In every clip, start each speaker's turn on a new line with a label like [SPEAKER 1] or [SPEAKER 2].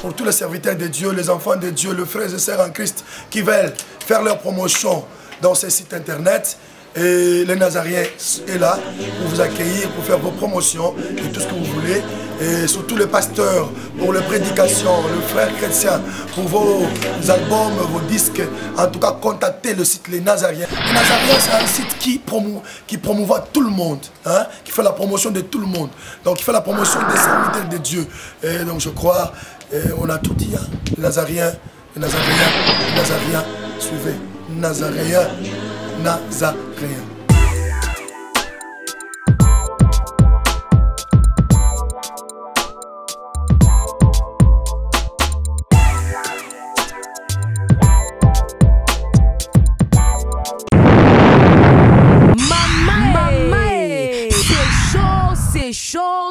[SPEAKER 1] pour tous les serviteurs de Dieu, les enfants de Dieu, les frères et sœurs en Christ qui veulent faire leur promotion dans ces sites internet. Et le Nazarien est là pour vous accueillir, pour faire vos promotions et tout ce que vous voulez. Et surtout les pasteurs pour les prédications, les frères chrétiens pour vos albums, vos disques. En tout cas, contactez le site Les Nazariens. Les Nazariens, c'est un site qui promouvoit tout le monde, hein, qui fait la promotion de tout le monde. Donc, il fait la promotion des serviteurs de Dieu. Et donc, je crois, on a tout dit, hein. Les Nazariens, les Nazariens, les Nazariens, suivez. Nazariens. Nazarien.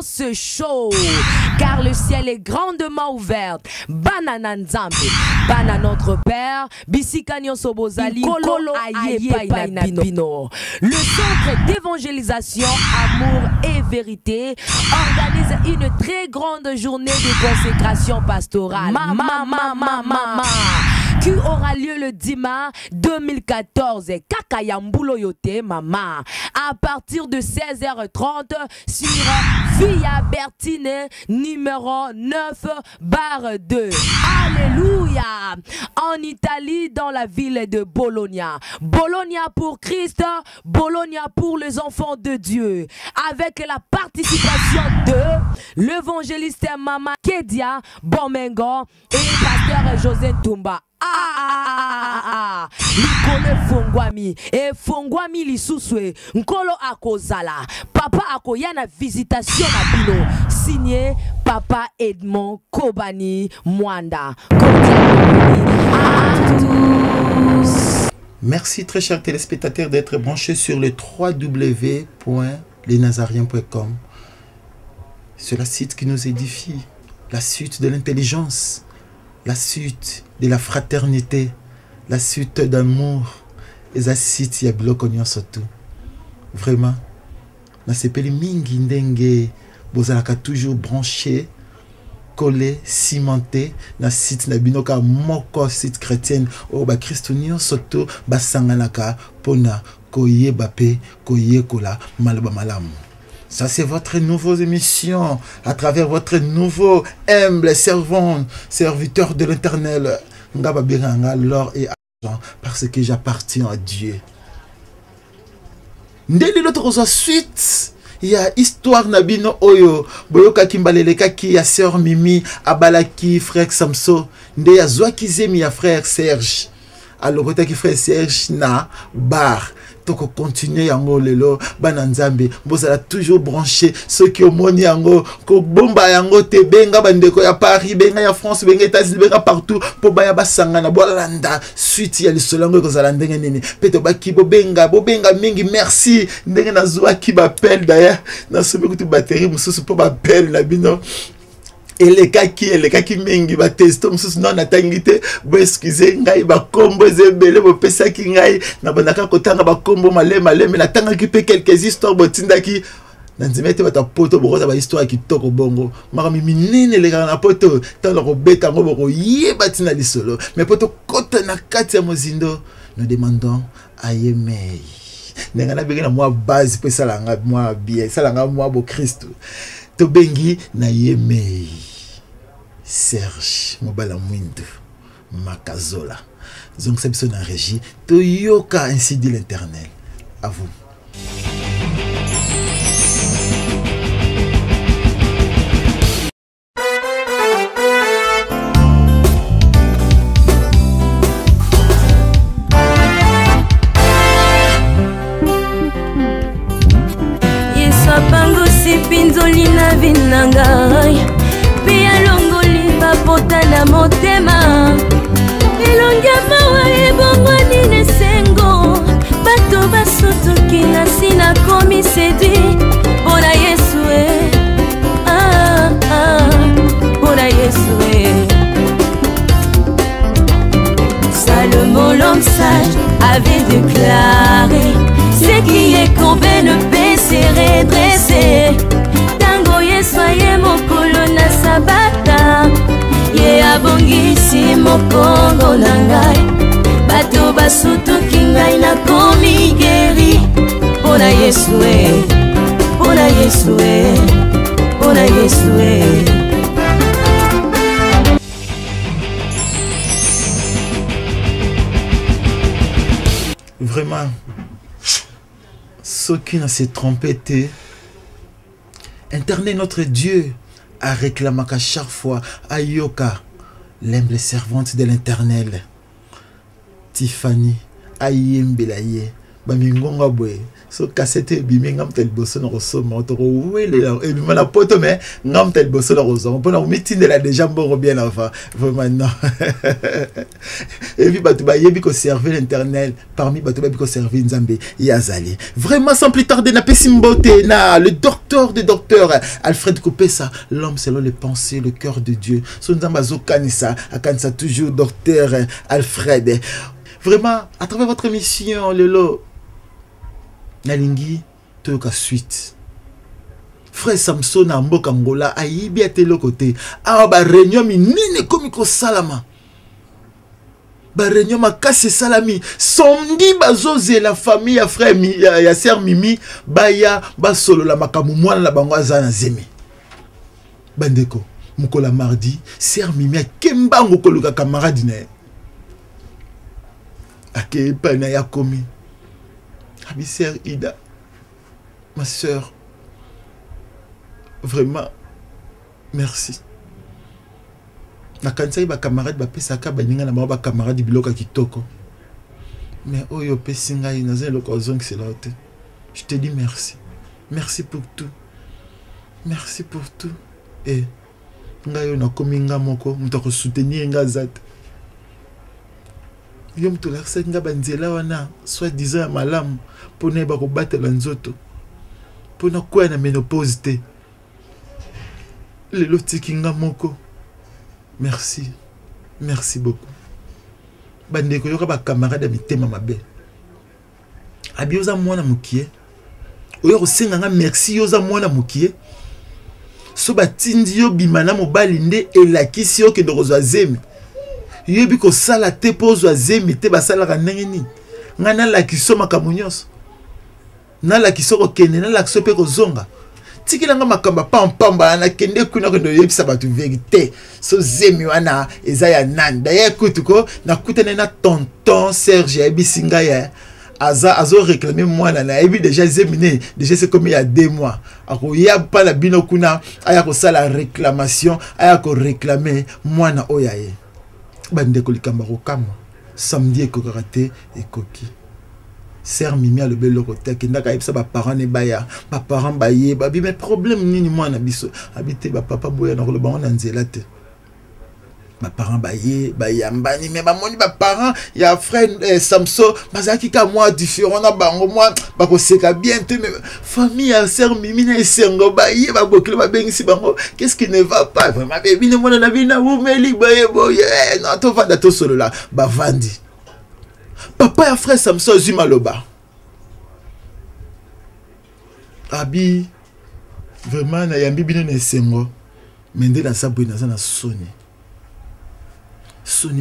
[SPEAKER 2] C'est chaud, car le ciel est grandement ouvert. Banana Nzambe, Bana notre Père, Bisikanyo Sobozali, Kolo Aye Painabino. Le centre d'évangélisation, amour et vérité organise une très grande journée de consécration pastorale. Qui aura lieu le 10 mars 2014 Kakayambulo Yote Mama à partir de 16h30 sur Via Bertine numéro 9/2. Alléluia. En Italie, dans la ville de Bologna. Bologna pour Christ, Bologna pour les enfants de Dieu. Avec la participation de l'évangéliste Mama Kedia Bomengo et pasteur José Tumba. Likole fongwami et fongwami lisuswe nkolo akozala papa akoyana visitation na bino signé Papa Edmond Kobani Mwanda.
[SPEAKER 3] Merci très chers téléspectateurs d'être branchés sur le www.lesnazariens.com. C'est la site qui nous édifie, la suite de l'intelligence, la suite de la fraternité, la suite d'amour, et la suite ya biloko nyonso tout. Vraiment, na sepeli mingi ndenge bozalaka toujours branché, collé, cimenté na site na binoka moko site chrétienne o ba Christo nyonso tout basanganaka pona koyeba pe koyekola malaba malamu. Ça, c'est votre nouvelle émission à travers votre nouveau humble serviteur de l'éternel. Ngababiranga, l'or et argent, parce que j'appartiens à Dieu. Ndeli l'autre suite, il y a histoire Nabino Oyo, Boyoka Kimbaleleka qui a sœur Mimi, Abalaki, frère Samso, Nde ya Zouakizemi ya frère Serge. Alors, qui frère Serge na bar. Toko continuer yango lelo bana nzambe bozala toujours branché ceux qui omoni yango ko bomba yango te benga bandeko ya Paris benga ya France benga États-Unis benga partout po baya basangana bolanda suite ya lisolango kozala ndenge nini peto baki bobenga mingi merci ndenge nazwa ki bapel d'ailleurs na sobe kutu batterie mususu po bapel na bino. Et les kaki mingi ba testo mususu non atangite bo excusez ngai ba kombo zebele bo pesa ki ngai na bandaka kotanga ba kombo malema na tanga ki pe quelques histoires bo tindaki na nzimete bata poto bo za ba histoire ki toko bongo mara minene le na poto tala ko beta ngo bo yeba tina lisolo mais poto kota na kati ya mozindo nous demandons à Yemei nengana bengena moi base pe salanga moi bien salanga moi bo Christ to bengi na Yemei Serge Mobala Mwindo Makazola. Donc c'est bien en régie. Toyoka ainsi dit l'Éternel. À vous.
[SPEAKER 4] Yesapango sipinzoli na vinangai. Pota na motema elongiama wa ebongwani nesengo bato basotoki na sina komi séduit mpona Yesu mpona Yesu Salomon l'homme sage avait déclaré ce qui est courbé ne peut se redresser tango Yesu aye mokolo na sabata. Yeah, abongisi mokongo na ngai bato basutuki ngai nakomi geri mpona Yesu e mpona Yesu e mpona Yesu e.
[SPEAKER 3] Vraiment, ce qui ne s'est trompé, Internet, notre Dieu, a réclamé qu'à chaque fois, Ayoka, l'humble servante de l'Éternel, Tiffany, Ayembelaye, Bamingonga Boy, so cassette bimingam tel bosso na rosoma otoro wele et bima la poto mais ngam tel bosso na rosoma pour na meeting de la déjà bon bien avant vraiment non. Et puis batu ba yebi ko servir l'internet parmi batu ba ko servir Nzambe yazali vraiment sans plus tarder na pesimbote na le docteur des docteurs Alfred Kopesa, l'homme selon les pensées le cœur de Dieu son Nzamba zo kanisa akanisa toujours docteur Alfred. Vraiment à travers votre émission lelo nalingi toyoka suite frère Samson na mboka ngola ayibi atelo côté awa ba réunion minene komi ko salama ba réunion makasi salami sondi bazoze la famille ya frère ya sœur Mimi baya basolo la makamu mwana na bango azana zemi bandeko mukola mardi sœur Mimi akembango koluka camarade na ake pana ya komi Abi sœur Ida, ma sœur, vraiment, merci. Na kanisa ba camarade ba pesaka ba ninga na ba camarade biloka kitoko. Mais oyo pesinga ina zelo ko zonk c'est là. Je te dis merci. Merci pour tout. Merci pour tout. Et ngayo na kominga moko mutako soutenir ngazat. Yom to la senga banzela wana soi-disant malam pour ne pas combattre l'anzoto pour ne quoi na ménopause te le lotikinga moko merci beaucoup bandeko yoka ba camarade mitema mabe abioza mwana mukie oyo kosenga nga merci yoza mwana mukie so batindi yo bimana mobali nde elakisi yo ke dokozwa zemi yebi ko sala te pozwa zemi te basala ka ndenge ngana la kiso makamu nyonso na la kiso ko kende na la kiso pe ko zonga tikila nga makamba pamba na kende kuna ko yebisa batu vérité so zemi wana eza ya nanda ya kutuko na kutene na tonton Serge Ebisinga ya azo réclamer mwana na ebi déjà zemi déjà c'est comme il y a 2 mois ako ya pa la bino kuna aya ko sala réclamation aya ko réclamer mwana oyaye bandeko likamba kokama samedi ekokarate ekoki sœur Mimi a le bel côté qui n'a qu'à ça ba parents ne baya ba parents baye ba mais problème nini mwana biso habité ba papa boya na le bango na nzela te ba parents baye bayambani mais ba moni ba parents ya frère Samson bazaki ka moi différent na bango moi ba ko seka bien te mais famille ya sœur Mimi na esengo baye ba bokile ba bengisi bango qu'est-ce qui ne va pas vraiment baby ne mona na bina umeli baye boye non to va dato solo là ba vandi papa ya frère Samson Zumaloba abi vraiment na yambi bino na esengo mende na sabwe na sana soni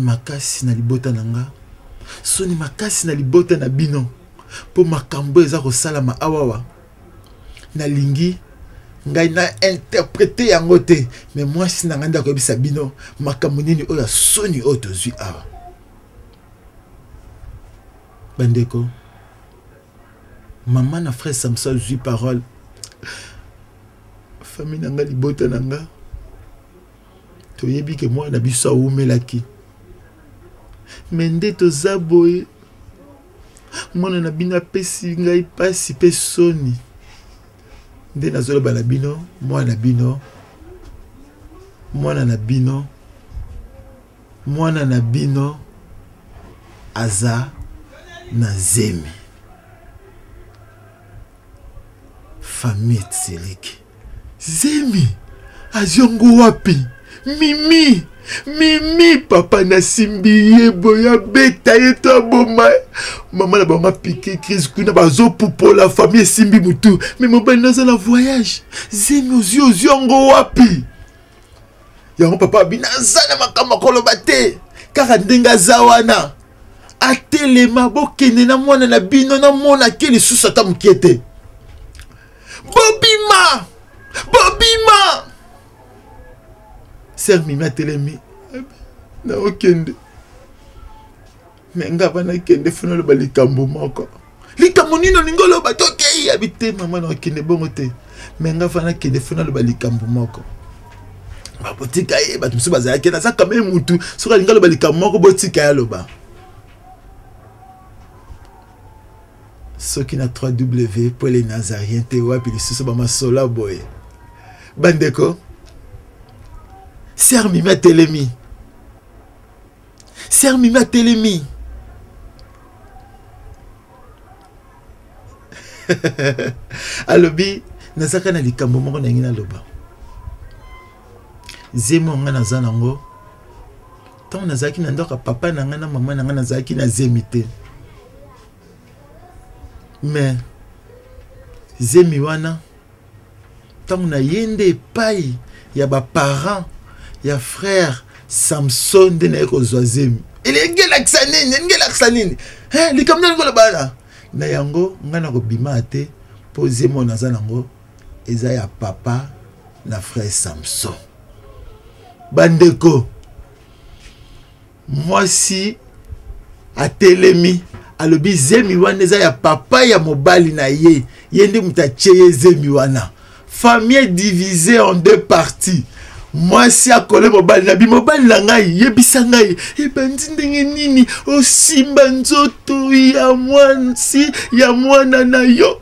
[SPEAKER 3] makasi na libota nanga soni makasi na libota na bino po makambo eza ko salama awawa na lingi ngai na interpréter yango te mais moi si na nganda ko bisa bino makambo nini oya soni otozui awa bandeko maman na frère Samson zui parole famille nanga libota nanga toyebi ke moi na biso umelaki mende toza boye mwana na bino apesi ngai pasi pe soni nde nazoloba na bino mwana na bino aza na zemi famille tseleki zemi aziongo wapi Mimi papa na simbiye boya beta yeto boma maman la bama piqué crise kuna bazo pour la famille simbi mutu mais mon ben dans la voyage zemi oziongo wapi yango papa binazana makamba koloba te kaka ndenga zawana atelema bokende na mwana na bino na mona ke lisusu ata mokie te bobima ser mimi atelemi na okende me nga bana kende funa loba likambo moko likambo nino ningo loba tokei abite mama na okende bongo te me nga fana kende funa loba likambo moko babotika ye bato mosusu bazalaki naza kame mutu soki alinga loba likambo moko botika ya loba soki na 3W po les nazariens te wapi lisusu bamasola boye bandeko ser mimi atelemi alobi nazaka na likambo moko na ngi naloba zemo nga naza nango ntango nazalaki na ndoka papa na nga na mama na nga nazalaki na zemi te me zemi wana ntango naye nde epai ya baparent ya frère Samson nde naye kozwa zemi elengelakisa nini likambo nani kolobana na yango nga na kobima te mpo zemo naza nango eza ya papa na frère Samson bandeko mwasi atelemi alobi zemi wana eza ya papa ya mobali na ye nde mutu atie ye zemi wana famille divisée en deux parties mwasi akole mobali na ngai yebisa ngai ebandi ndenge nini osimba nzoto ya mwasi ya mwana na yo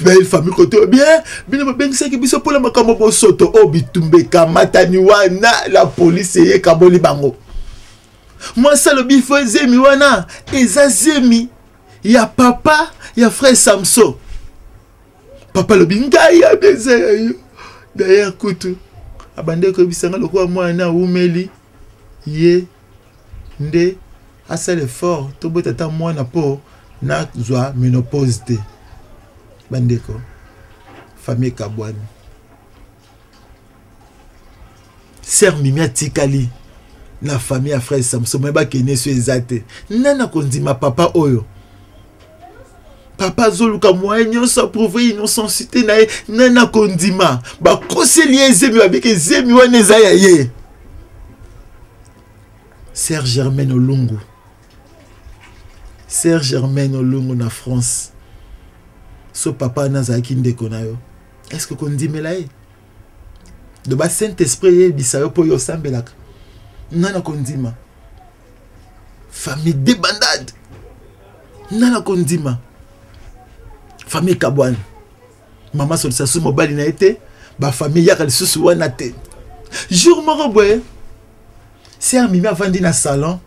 [SPEAKER 3] belle famille kote bien bino babengisaki biso mpona makambo bosoto o bitumba ekamatani wana la polisi eyekaboli bango mwasi alobi fo zemi wana eza zemi ya papa ya frère Samson papa alobi ngai abeza ya yo daya kutu abande koyebisanga lokola mwana umeli ye nde asala effort tobota ta mwana mpo nazwa ménopause te bandeko famille kabwani ser mimi atikali na famille ya frère Samson me bakende so eza te nana kondima papa oyo papa azoluka moyen nyonso aprouve innocentité na ye nana kondima bakoseli ye zemi babike zemi wana eza ya ye Sœur Germaine Olungu na France so papa nazalaki ndeko na yo est-ce que kondimela ye de ba Saint-Esprit yebisa yo mpo yo osambelaka nana kondima famille débandade nana kondima famille kabwani mama solisa su mobali na ete ba famille yaka lisusu wana te jour moko boye ser mimi avandi na salon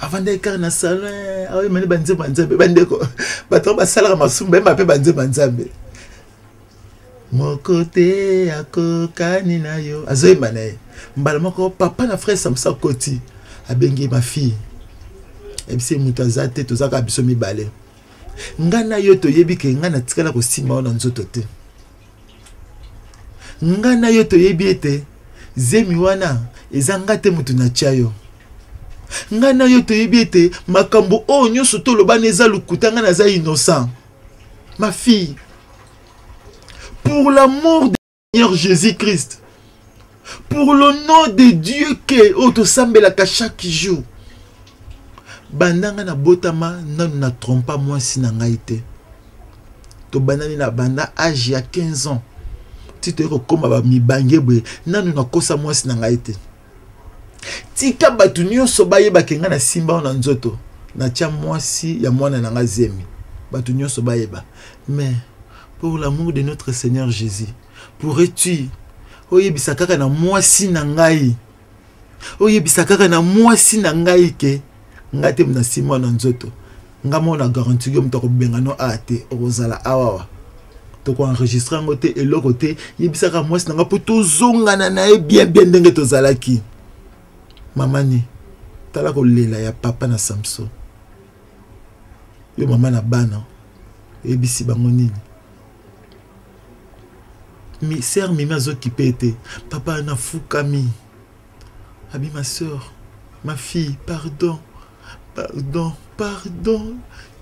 [SPEAKER 3] avandi ekar na salon awe mani banzembe bandeko bato basalaka masumu bayemba mpe banzembe mokote akokani na yo azoyemba na ye mbala moko papa na frère Samson koti abengi ma fille ebisi mutu aza te tozaka biso mibale nga na yo toyebi ke nga natikala kosimba wana nzoto te nga na yo toyebi ete zemi wana eza nga te mutu na tia yo nga na yo toyebi ete makambo oyo nyonso tolobana eza lukuta nga naza innocent ma fille pour l'amour de Seigneur Jésus-Christ pour le nom de Dieu que otosambelaka chaque jour bandanga na botama nanu na trompa mwasi na ngai te to banani na banda âge ya 15 ans tito eko koma ba mibange boye nanu na kosa mwasi na ngai te tika batu nyonso bayeba ke nga na simba na nzoto na tia mwasi ya mwana na nga zemi batu nyonso bayeba mais pour l'amour de notre Seigneur Jésus pourrais-tu oyebisa kaka na mwasi na ngai oyebisa kaka na mwasi na ngai ke nga te mna sima na nzoto nga mona garantie yo mtoko bengano ate ozala awawa to ko enregistrer ngote eloko te yebisaka mwasi na nga po tozongana na ye bien ndenge tozalaki mamani tala ko lela ya papa na Samson yo mama na bana yebisi bango nini sœur Mimi azokipe te. Papa na fukami. Abi ma sœur, ma fille, pardon.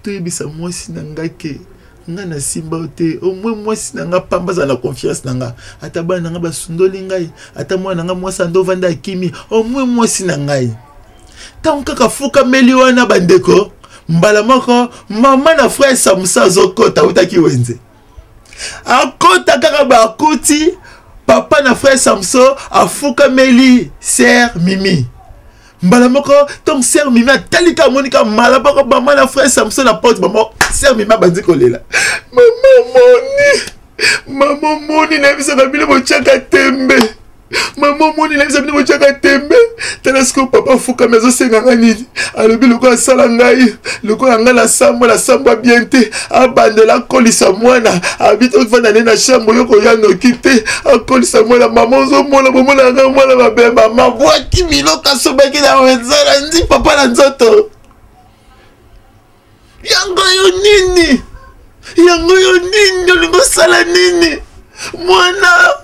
[SPEAKER 3] Tu es moi si nangake. Nga na simba te. Au moins moi si nanga pamba za la confiance nanga. Ata ba nanga basundoli ngai. Ata moi nanga moi sando vanda kimi. Au moins moi si nangai. Tant kaka fuka meli wana bandeko. Mbala moko mama na frère Samsa zokota utaki wenze. Akota kaka ba kuti papa na frère Samso afuka meli sœur Mimi. Mbala moko ton sœur Mimi atalika monika malabako mama na frère Samso na porte maman sœur Mimi bandi kolela. Maman moni na bisa na bile bochaka tembe. Maman moni na bisa bile bochaka tembe. Tanasko papa fuka mezo senga nini. Alobi loko asala ngai, loko anga la sambo biente, abande la kolisa mwana, habite okvanda na chambre yoko yano kite, akolisa mwana maman zo mona bomona nga mwana mabe mama bwaki miloka sobeki na wenzala ndi papa na nzoto. Yango yo nini olingo sala nini? Mwana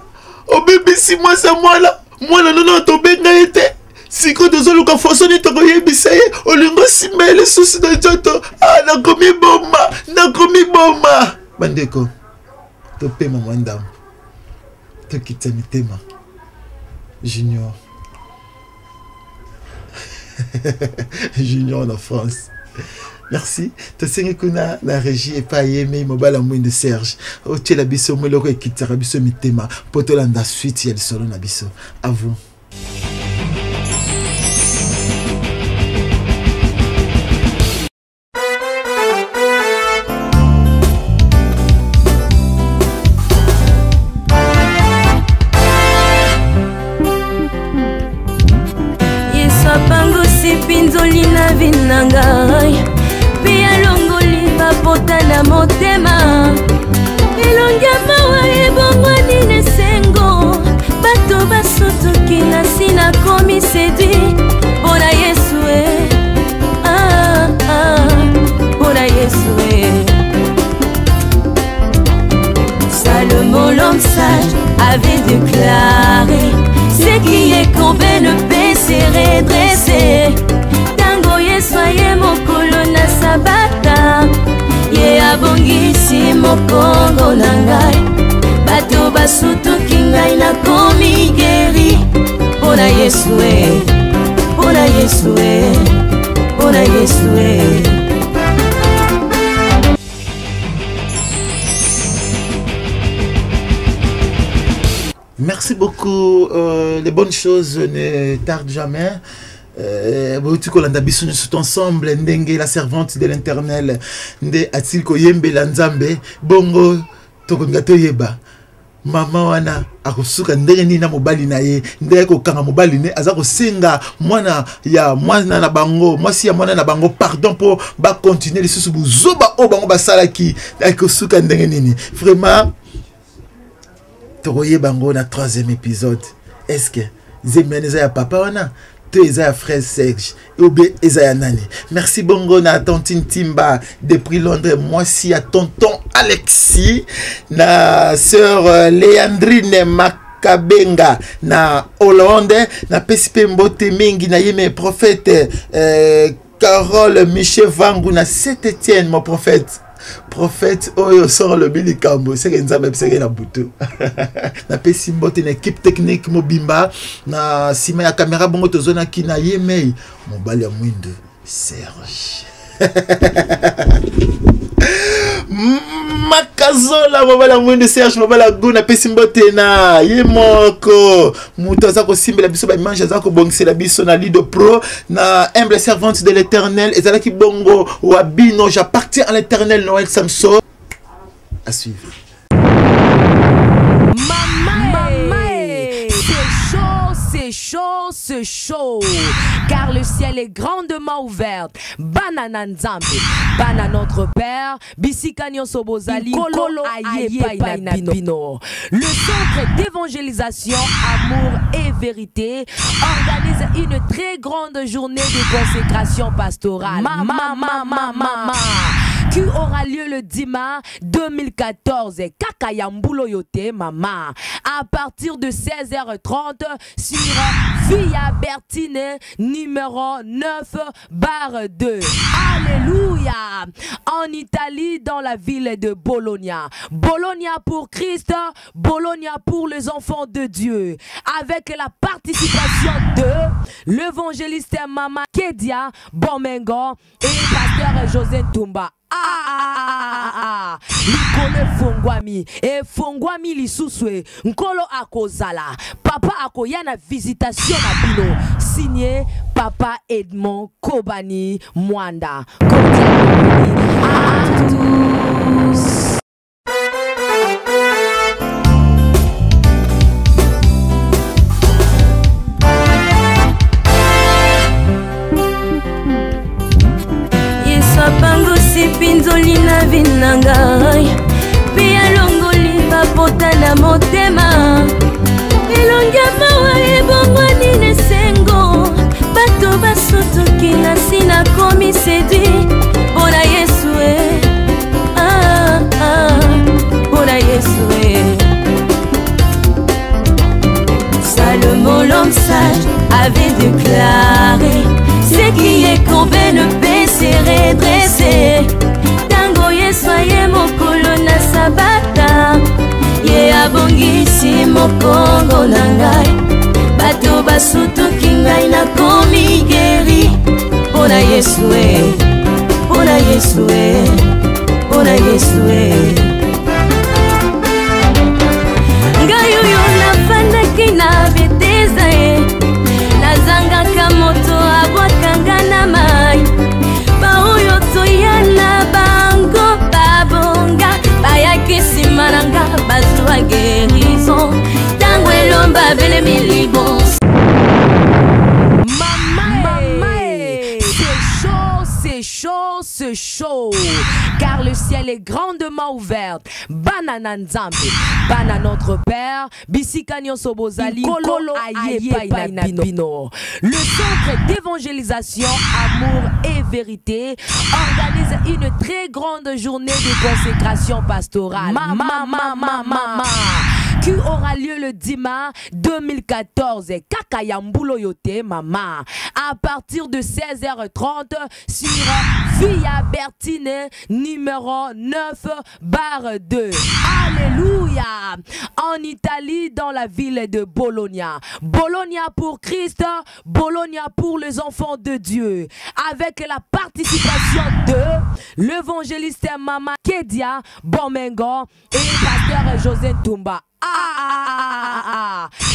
[SPEAKER 3] obebisi mwasa mwana nono tobenga ete. Siko tozoluka fosoni toko yebisa ye olingo simba ele susi na nzoto. Nakomi boma bandeko topema mwandamu tokita mitema Junior Junior en France. Merci. Tosengi kuna la régie et pas yeme mobile amour de Serge. Otie la biso moloko ekitara biso mitema potolanda suite ya solo na biso. À vous.
[SPEAKER 4] Pinzolina vinangai pia longoli bapota na motema elongia mawa ebongwani nesengo bato basutuki na sina komi sedi bona Yesu bona Yesu Salomon l'homme sage avait déclaré ce qui est courbé ne peut se redresser. Tango Yesoye mokolo na sabata ye abongisi mokongo na ngai bato basutuki ngai na komi geri bona Yesu bona Yesu bona Yesu
[SPEAKER 3] Merci beaucoup. Les bonnes choses ne tardent jamais. Tout ensemble, Ndenge, la servante de l'Éternel, Nde Atilko Yembe Lanzambe, Bongo, Tokongato Yeba. Mama wana akosuka ndenge nini na mobali na ye ndenge ko kanga mobali ne azako senga mwana na bango mwasi ya mwana na bango pardon pour ba continuer les sous buzoba o bango basalaki akosuka ndenge nini vraiment Toye bango na 3e épisode. Est-ce que Zemeneza ya papa wana te eza frère Serge ou bien eza nani? Merci bongo na Tantine Timba depuis Londres, moi si à tonton Alexis na sœur Léandrine Makabenga na Hollande na PSP Mbote mingi na yeme prophète Carole Michel Vangu na Saint-Étienne mon prophète oyo sort le bilikambo c'est que nzambe pseke na butu na pesi mbote na équipe technique mobimba na sima ya caméra bongo tozona kina yemei mobali ya mwindo Serge makazola mobali ya mwindo Serge mobali ya guna pesi mbote na yemoko muto za ko simbela biso ba image za ko bongisela biso na Lido Pro na humble servante de l'Éternel ezala ki bongo wabino j'appartiens à l'Éternel Noël Samso à suivre.
[SPEAKER 2] C'est chaud, car le ciel est grandement ouvert. Banana Nzambe, Bana notre Père, Bisikanyo Sobozali, Kolo Aye Painabino. Le centre d'évangélisation, amour et vérité organise une très grande journée de consécration pastorale. Mama. qui aura lieu le 10 mars 2014. Kaka Yambulo Yote, maman. À partir de 16h30 sur Via Bertine, numéro 9/2. Alléluia. En Italie, dans la ville de Bologna. Bologna pour Christ, Bologna pour les enfants de Dieu. Avec la participation de l'évangéliste Mama Kedia Bomengo et pasteur José Tumba. Likole fongwami et fongwami lisuswe nkolo akozala papa akoya na visitation na bino signé Papa Edmond Kobani Mwanda. À tous.
[SPEAKER 4] Pangosi pinzoli na vinangai pia longoli papota na motema elongia mawa ebongwani nesengo bato basutuki na sina komi sedui mpona Yesu mpona Yesu Salomon l'homme sage avait déclaré ce qui est courbé ne peut se redresser. Tango Yesu ye mokolo na sabata ye abongisi mokongo na ngai bato basutuki ngai nakomi geri mpona Yesu mpona Yesu mpona Yesu ngai oyo nafandaki na beteza nazangaka moto abwakanga na mai baoyo toyana bango babonga bayaki nsima na nga bazwa guérison ntango elomba belemi libonso.
[SPEAKER 2] C'est chaud, car le ciel est grandement ouvert. Banana Nzambe, Bana notre Père, Bisikanyo Sobozali, Kolo Aye Painabino. Le centre d'évangélisation Amour et Vérité organise une très grande journée de consécration pastorale. Qui aura lieu le 10 mars 2014. Kaka Yambulo Yote, maman. À partir de 16h30 sur Via Bertine, numéro 9/2. Alléluia. En Italie, dans la ville de Bologna. Bologna pour Christ, Bologna pour les enfants de Dieu. Avec la participation de l'évangéliste Mama Kedia Bomengo et pasteur José Tumba.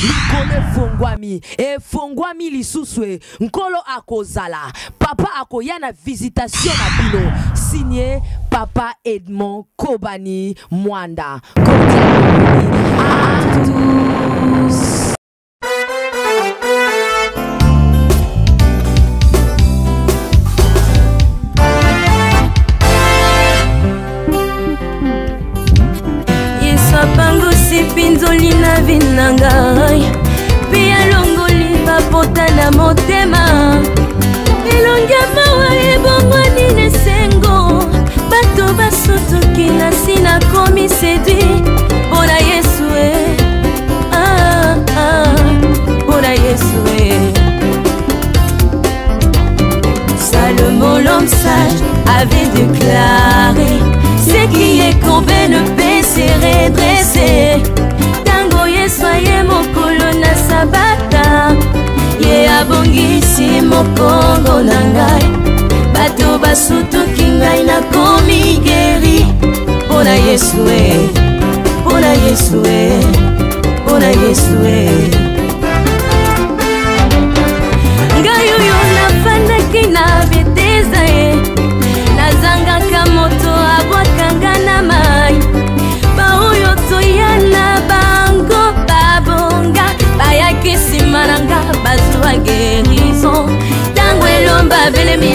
[SPEAKER 2] Likole fongwami et fongwami lisuswe nkolo akozala papa akoya na visitation na bino signé Papa Edmond Kobani Mwanda. À tous.
[SPEAKER 4] Pangosi pinzoli na vinangai pia longoli papota na motema elongia mawa ebongwani nesengo bato basutuki na sina komi sedui mpona Yesu mpona Yesu Salomon l'homme sage avait déclaré ce qui est courbé ne peut se redresser. Tango Yesu ye mokolo na sabata ye abongisi mokongo na ngai bato basutuki ngai nakomi geri mpona Yesu mpona Yesu mpona Yesu ngai oyo nafandaki na beteza nazangaka moto abwakanga na mai baoyo toyana bango babonga bayaki nsima na nga bazwa guérison ntango elomba belemi